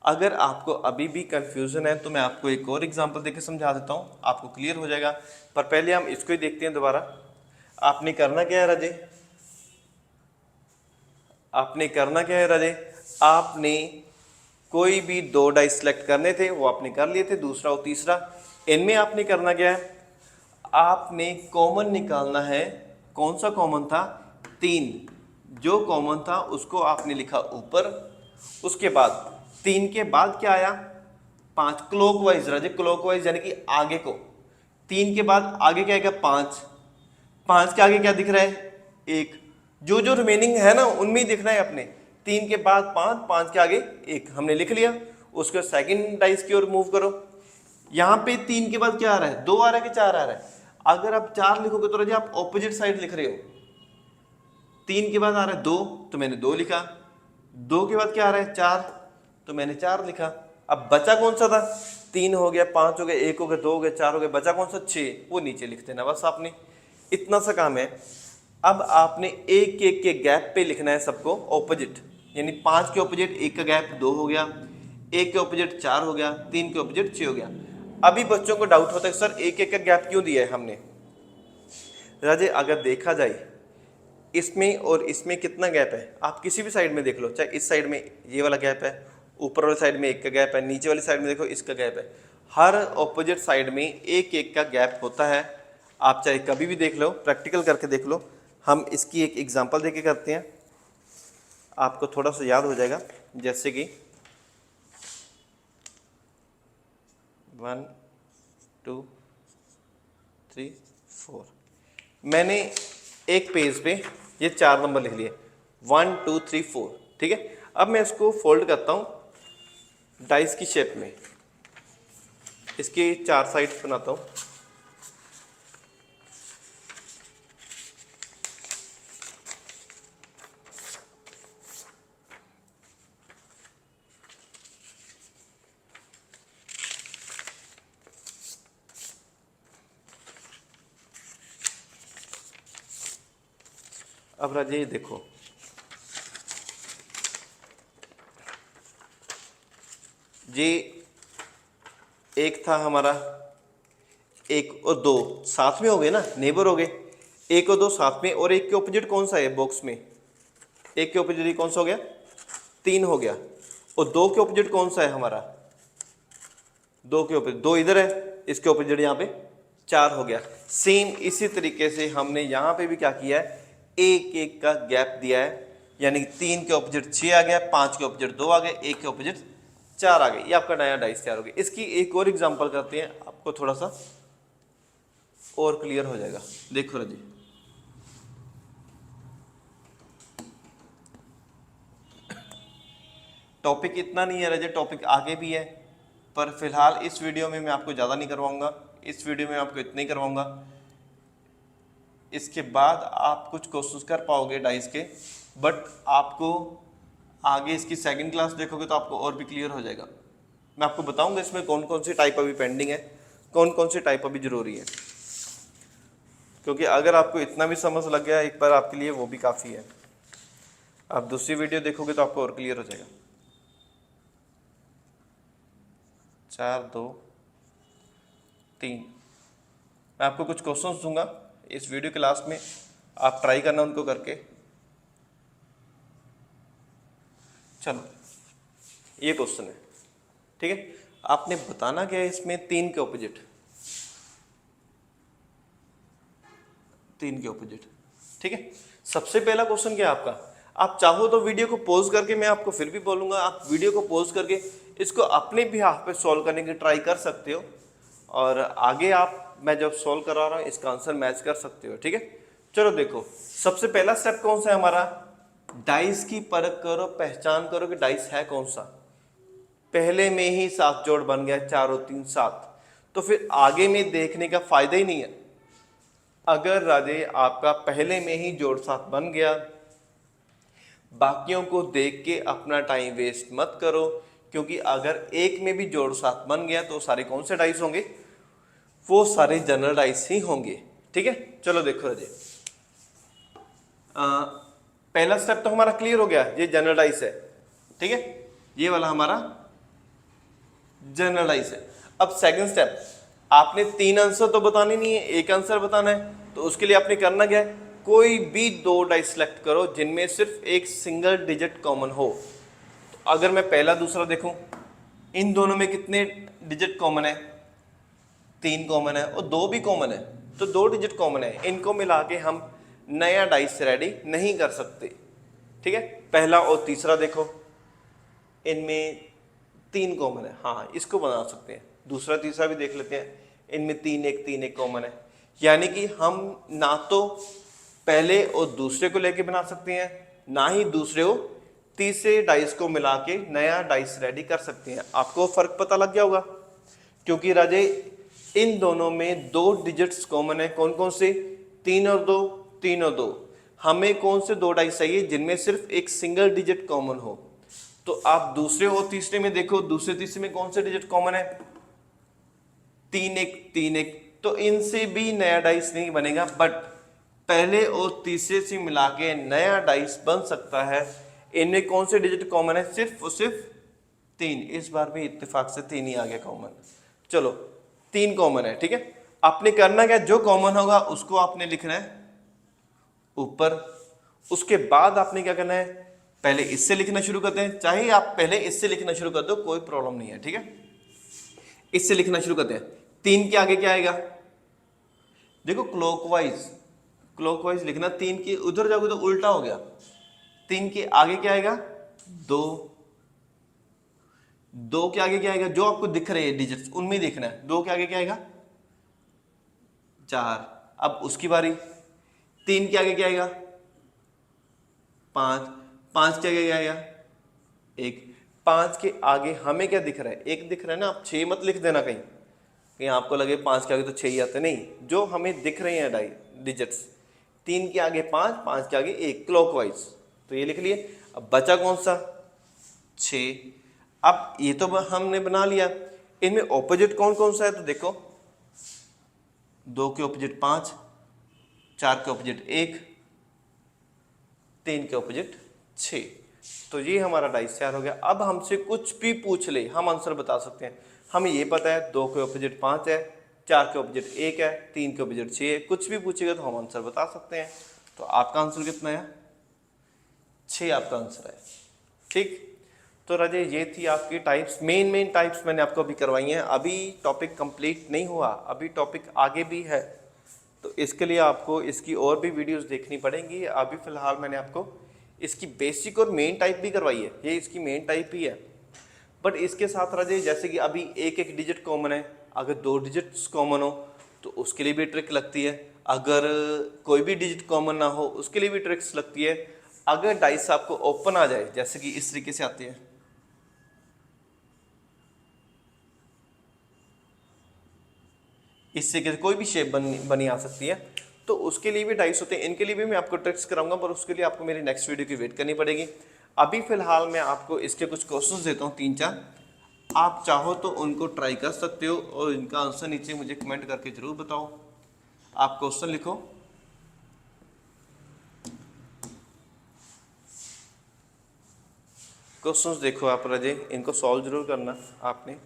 अगर आपको अभी भी कंफ्यूजन है तो मैं आपको एक और एग्जांपल देकर समझा देता हूं, आपको क्लियर हो जाएगा, पर पहले हम इसको ही देखते हैं दोबारा। आपने करना क्या है राजे, आपने करना क्या है राजे, आपने कोई भी 2 डाइस सेलेक्ट करने थे, वो आपने कर लिए थे, दूसरा और तीसरा। इनमें आपने करना क्या है, आपने कॉमन निकालना है, कौन सा कॉमन था, 3, जो कॉमन था उसको आपने लिखा ऊपर। उसके बाद 3 के बाद क्या आया, 5, क्लॉकवाइज राजे, क्लॉकवाइज यानी कि आगे को। 3 के बाद आगे क्या आएगा, 5, 5 के आगे क्या दिख रहा है, 1, जो जो रिमेनिंग है ना उनमें ही दिखना है अपने। 3 के बाद 5, 5 के आगे 1 हमने लिख लिया। उसके सेकंड डाइस की ओर मूव करो, यहाँ पे 3 के बाद क्या आ रहा है, 2 आ रहा है कि 4 आ रहा है, अगर आप 4 लिखोगे तो राजे आप ऑपोजिट साइड लिख रहे हो। 3 के बाद आ रहा है 2, तो मैंने 2 लिखा, 2 के बाद क्या आ रहा है, 4, तो मैंने 4 लिखा। अब बचा कौन सा था, 3 हो गया, 5 हो गया, 1 हो गया, 2 हो गया, 4 हो गया, बचा कौन सा, 6, वो नीचे लिख देना, बस आपने इतना सा काम है। अब आपने एक एक के गैप पे लिखना है सबको ऑपोजिट, यानी 5 के ऑपोजिट 1 का गैप 2 हो गया, 1 के ऑपोजिट 4 हो गया, 3 के ऑपोजिट 6 हो गया। अभी बच्चों को डाउट होता है सर एक एक का गैप क्यों दिया है हमने, राजे अगर देखा जाए इसमें और इसमें कितना गैप है, आप किसी भी साइड में देख लो, चाहे इस साइड में ये वाला गैप है, ऊपर वाली साइड में 1 का गैप है, नीचे वाली साइड में देखो इसका गैप है, हर ऑपोजिट साइड में 1 1 का गैप होता है। आप चाहे कभी भी देख लो, प्रैक्टिकल करके देख लो, हम इसकी एक एग्जांपल देके करते हैं, आपको थोड़ा सा याद हो जाएगा। जैसे कि 1 2 3 4, मैंने एक पेज पे ये 4 नंबर लिख लिए, 1 2 3 4, ठीक है। अब मैं इसको फोल्ड करता हूँ डाइस की शेप में, इसके 4 साइड्स बनाता हूँ। अब राजे देखो, ये एक था हमारा, 1 और 2 साथ में हो गए ना, नेबर हो गए, 1 और 2 साथ में, और 1 के ऑपोजिट कौन सा है बॉक्स में, 1 के ऑपोजिट कौन सा हो गया, 3 हो गया, और 2 के ऑपोजिट कौन सा है हमारा, 2 के ऑपोजिट 2 इधर है, इसके ऑपोजिट यहाँ पे 4 हो गया। सेम इसी तरीके से हमने यहाँ पे भी क्या किया है, 1 1 का गैप दिया है, यानी 3 के ऑपोजिट 6 आ गया, 5 के ऑपोजिट 2 आ गए, 1 के ऑपोजिट 4 आ गए, ये आपका नया डाइस तैयार हो गया। इसकी एक और एग्जांपल करते हैं, आपको थोड़ा सा और क्लियर हो जाएगा। देखो राजी, टॉपिक इतना नहीं है राजे, टॉपिक आगे भी है, पर फिलहाल इस वीडियो में मैं आपको ज़्यादा नहीं करवाऊंगा, इस वीडियो में आपको इतना ही करवाऊंगा। इसके बाद आप कुछ क्वेश्चंस कर पाओगे डाइस के, बट आपको आगे इसकी सेकंड क्लास देखोगे तो आपको और भी क्लियर हो जाएगा। मैं आपको बताऊंगा इसमें कौन कौन सी टाइप अभी पेंडिंग है, कौन कौन से टाइप अभी जरूरी है, क्योंकि अगर आपको इतना भी समझ लग गया एक बार आपके लिए वो भी काफ़ी है। आप दूसरी वीडियो देखोगे तो आपको और क्लियर हो जाएगा। 4 2 3 मैं आपको कुछ क्वेश्चंस दूंगा इस वीडियो के लास्ट में, आप ट्राई करना उनको करके। चलो ये क्वेश्चन है, ठीक है। आपने बताना क्या है इसमें 3 के ऑपोजिट, 3 के ऑपोजिट, ठीक है। सबसे पहला क्वेश्चन क्या है आपका, आप चाहो तो वीडियो को पॉज करके, मैं आपको फिर भी बोलूंगा आप वीडियो को पॉज करके इसको अपने बिहाफ पे सॉल्व करने की ट्राई कर सकते हो, और आगे आप मैं जब सॉल्व करा रहा हूँ इसका आंसर मैच कर सकते हो, ठीक है। चलो देखो, सबसे पहला स्टेप कौन सा है हमारा, डाइस की परख करो, पहचान करो कि डाइस है कौन सा। पहले में ही 7 जोड़ बन गया, 4 और 3 7, तो फिर आगे में देखने का फायदा ही नहीं है। अगर राजे आपका पहले में ही जोड़ 7 बन गया, बाकियों को देख के अपना टाइम वेस्ट मत करो, क्योंकि अगर एक में भी जोड़ 7 बन गया तो सारे कौन से डाइस होंगे, वो सारे जनरल डाइस ही होंगे, ठीक है। चलो देखो राजे, पहला स्टेप तो हमारा क्लियर हो गया, ये जनरल डाइस है, ठीक है, ये वाला हमारा जनरल डाइस है। अब सेकंड स्टेप, आपने 3 आंसर तो बताने नहीं है, एक आंसर बताना है, तो उसके लिए आपने करना क्या है, कोई भी 2 डाइस सेलेक्ट करो जिनमें सिर्फ एक सिंगल डिजिट कॉमन हो। तो अगर मैं पहला दूसरा देखूं, इन दोनों में कितने डिजिट कॉमन है, 3 कॉमन है और 2 भी कॉमन है, तो 2 डिजिट कॉमन है, इनको मिला के हम नया डाइस रेडी नहीं कर सकते, ठीक है। पहला और तीसरा देखो, इनमें 3 कॉमन है, हाँ इसको बना सकते हैं। दूसरा तीसरा भी देख लेते हैं, इनमें 3 1 कॉमन है, यानी कि हम ना तो पहले और दूसरे को लेके बना सकते हैं, ना ही दूसरे और तीसरे डाइस को मिला के नया डाइस रेडी कर सकते हैं। आपको फर्क पता लग गया होगा, क्योंकि राजे इन दोनों में 2 डिजिट्स कॉमन है, कौन कौन से, 3 और 2, 3 और 2। हमें कौन से 2 डाइस चाहिए जिनमें सिर्फ एक सिंगल डिजिट कॉमन हो, तो आप दूसरे और तीसरे में देखो, दूसरे तीसरे में कौन से डिजिट कॉमन है, 3 1, तो इनसे भी नया डाइस नहीं बनेगा, बट पहले और तीसरे से मिला के नया डाइस बन सकता है। इनमें कौन से डिजिट कॉमन है, सिर्फ और सिर्फ 3, इस बार भी इत्तेफाक से 3 ही आ गया कॉमन। चलो 3 कॉमन है, ठीक है। आपने करना क्या, जो कॉमन होगा उसको आपने लिखना है ऊपर, उसके बाद आपने क्या करना है, पहले इससे लिखना शुरू करते हैं, चाहे आप पहले इससे लिखना शुरू कर दो कोई प्रॉब्लम नहीं है, ठीक है। इससे लिखना शुरू करते हैं, 3 के आगे क्या आएगा, देखो क्लॉकवाइज लिखना, 3 के उधर जाओगे तो उल्टा हो गया, 3 के आगे क्या आएगा, 2, 2 के आगे क्या आएगा, जो आपको दिख रहे हैं डिजिट्स उनमें ही देखना है, 2 के आगे क्या आएगा, 4। अब उसकी बारी, 3 के आगे क्या आएगा, 5, 5 के आगे क्या आएगा, 1। 5 के आगे हमें क्या दिख रहा है, 1 दिख रहा है ना, आप 6 मत लिख देना कहीं कहीं आपको लगे 5 के आगे तो 6 ही आते, नहीं, जो हमें दिख रहे हैं डिजिट्स, 3 के आगे 5, 5 के आगे 1, क्लॉकवाइज, तो ये लिख लिए। अब बचा कौन सा, 6। अब ये तो हमने बना लिया, इनमें ऑपोजिट कौन कौन सा है, तो देखो 2 के ऑपोजिट 5, 4 के ऑपोजिट 1, 3 के ऑपोजिट 6, तो ये हमारा डाइस तैयार हो गया। अब हमसे कुछ भी पूछ ले हम आंसर बता सकते हैं, हमें ये पता है 2 के ऑपोजिट 5 है, 4 के ऑपोजिट 1 है, 3 के ऑपोजिट 6 है, कुछ भी पूछेगा तो हम आंसर बता सकते हैं। तो आपका आंसर कितना है, 6 आपका आंसर है, ठीक। तो राजे ये थी आपकी टाइप्स, मेन टाइप्स मैंने आपको अभी करवाई हैं, अभी टॉपिक कंप्लीट नहीं हुआ, अभी टॉपिक आगे भी है, तो इसके लिए आपको इसकी और भी वीडियोस देखनी पड़ेंगी। अभी फ़िलहाल मैंने आपको इसकी बेसिक और मेन टाइप भी करवाई है, ये इसकी मेन टाइप ही है, बट इसके साथ राजे जैसे कि अभी एक एक डिजिट कॉमन है, अगर 2 डिजिट्स कॉमन हो तो उसके लिए भी ट्रिक लगती है, अगर कोई भी डिजिट कॉमन ना हो उसके लिए भी ट्रिक्स लगती है। अगर डाइस आपको ओपन आ जाए, जैसे कि इस तरीके से आते हैं, इससे कोई भी शेप बनी आ सकती है, तो उसके लिए भी डाइस होते हैं, इनके लिए भी मैं आपको ट्रिक्स कराऊंगा, पर उसके लिए आपको मेरी नेक्स्ट वीडियो की वेट करनी पड़ेगी। अभी फिलहाल मैं आपको इसके कुछ क्वेश्चंस देता हूँ 3 4, आप चाहो तो उनको ट्राई कर सकते हो और इनका आंसर नीचे मुझे कमेंट करके जरूर बताओ। आप क्वेश्चन लिखो। क्वेश्चंस देखो आप रजे, इनको सॉल्व जरूर करना आपने।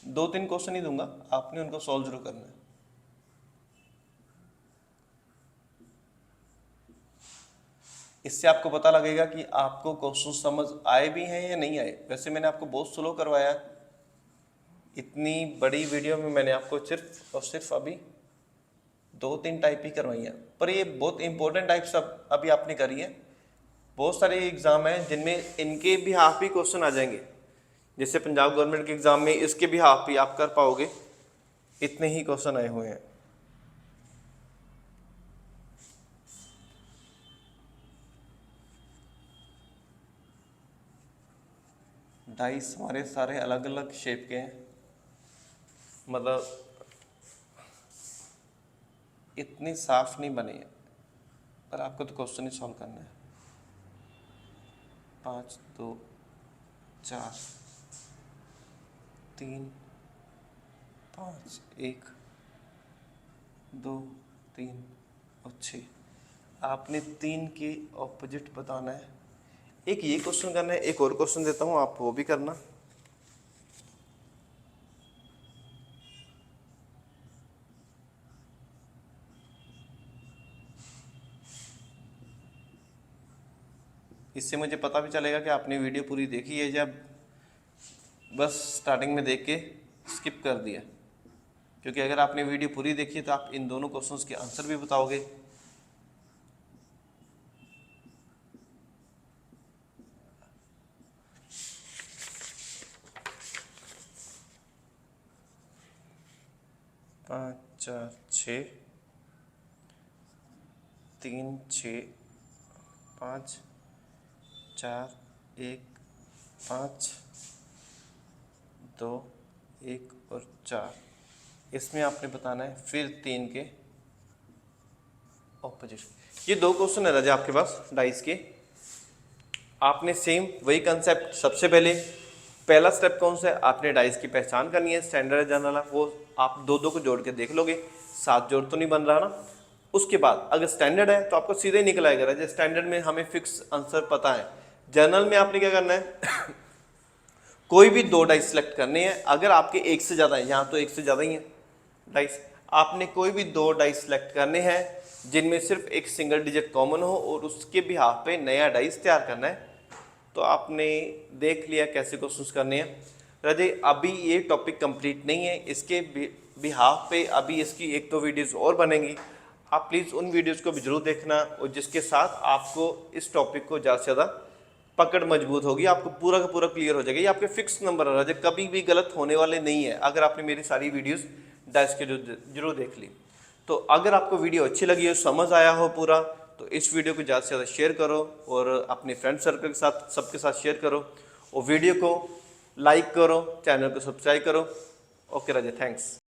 दो तीन क्वेश्चन ही दूंगा, आपने उनको सॉल्व जरूर करना है। इससे आपको पता लगेगा कि आपको क्वेश्चन समझ आए भी हैं या नहीं आए। वैसे मैंने आपको बहुत स्लो करवाया, इतनी बड़ी वीडियो में मैंने आपको सिर्फ और सिर्फ अभी 2-3 टाइप ही करवाई है, पर ये बहुत इंपॉर्टेंट टाइप सब अभी आपने करी है। बहुत सारे एग्जाम हैं जिनमें इनके भी हाफ ही क्वेश्चन आ जाएंगे, जैसे पंजाब गवर्नमेंट के एग्जाम में इसके भी हाफ ही आप कर पाओगे, इतने ही क्वेश्चन आए हुए हैं। डाइस हमारे सारे अलग अलग शेप के हैं, मतलब इतनी साफ नहीं बने हैं, पर आपको तो क्वेश्चन ही सॉल्व करना है। 5 2 4 3 5 1 2 3 और 6। आपने 3 के ऑपोजिट बताना है। एक ये क्वेश्चन करना है, एक और क्वेश्चन देता हूँ, आप वो भी करना। इससे मुझे पता भी चलेगा कि आपने वीडियो पूरी देखी है, जब बस स्टार्टिंग में देख के स्किप कर दिया। क्योंकि अगर आपने वीडियो पूरी देखी है तो आप इन दोनों क्वेश्चंस के आंसर भी बताओगे। पाँच चार 6 3 6 5 4 1 5 2 1 और 4। इसमें आपने बताना है फिर 3 के ऑपोजिट। ये 2 क्वेश्चन है राजा आपके पास डाइस के। आपने सेम वही कंसेप्ट, सबसे पहला स्टेप कौन सा है, आपने डाइस की पहचान करनी है, स्टैंडर्ड जनरल है वो आप दो को जोड़ के देख लोगे, 7 जोड़ तो नहीं बन रहा ना। उसके बाद अगर स्टैंडर्ड है तो आपको सीधे निकल आएगा राजा। स्टैंडर्ड में हमें फिक्स आंसर पता है, जनरल में आपने क्या करना है कोई भी 2 डाइस सेलेक्ट करने हैं। अगर आपके एक से ज़्यादा है, यहाँ तो एक से ज़्यादा ही है डाइस, आपने कोई भी 2 डाइस सेलेक्ट करने हैं जिनमें सिर्फ एक सिंगल डिजिट कॉमन हो और उसके बिहाफ पे नया डाइस तैयार करना है। तो आपने देख लिया कैसे क्वेश्चंस करने हैं राजे। अभी ये टॉपिक कंप्लीट नहीं है, इसके बिहाफ पे अभी इसकी 1-2 वीडियोस और बनेंगी। आप प्लीज़ उन वीडियोस को भी जरूर देखना, और जिसके साथ आपको इस टॉपिक को ज़्यादा से ज़्यादा पकड़ मजबूत होगी, आपको पूरा का पूरा क्लियर हो जाएगा। ये आपके फिक्स नंबर है राजे, कभी भी गलत होने वाले नहीं है अगर आपने मेरी सारी वीडियोस डाइस के जरूर देख ली। तो अगर आपको वीडियो अच्छी लगी हो, समझ आया हो पूरा, तो इस वीडियो को ज़्यादा से ज़्यादा शेयर करो और अपने फ्रेंड सर्कल के साथ सबके साथ शेयर करो, और वीडियो को लाइक करो, चैनल को सब्सक्राइब करो। ओके राजे, थैंक्स।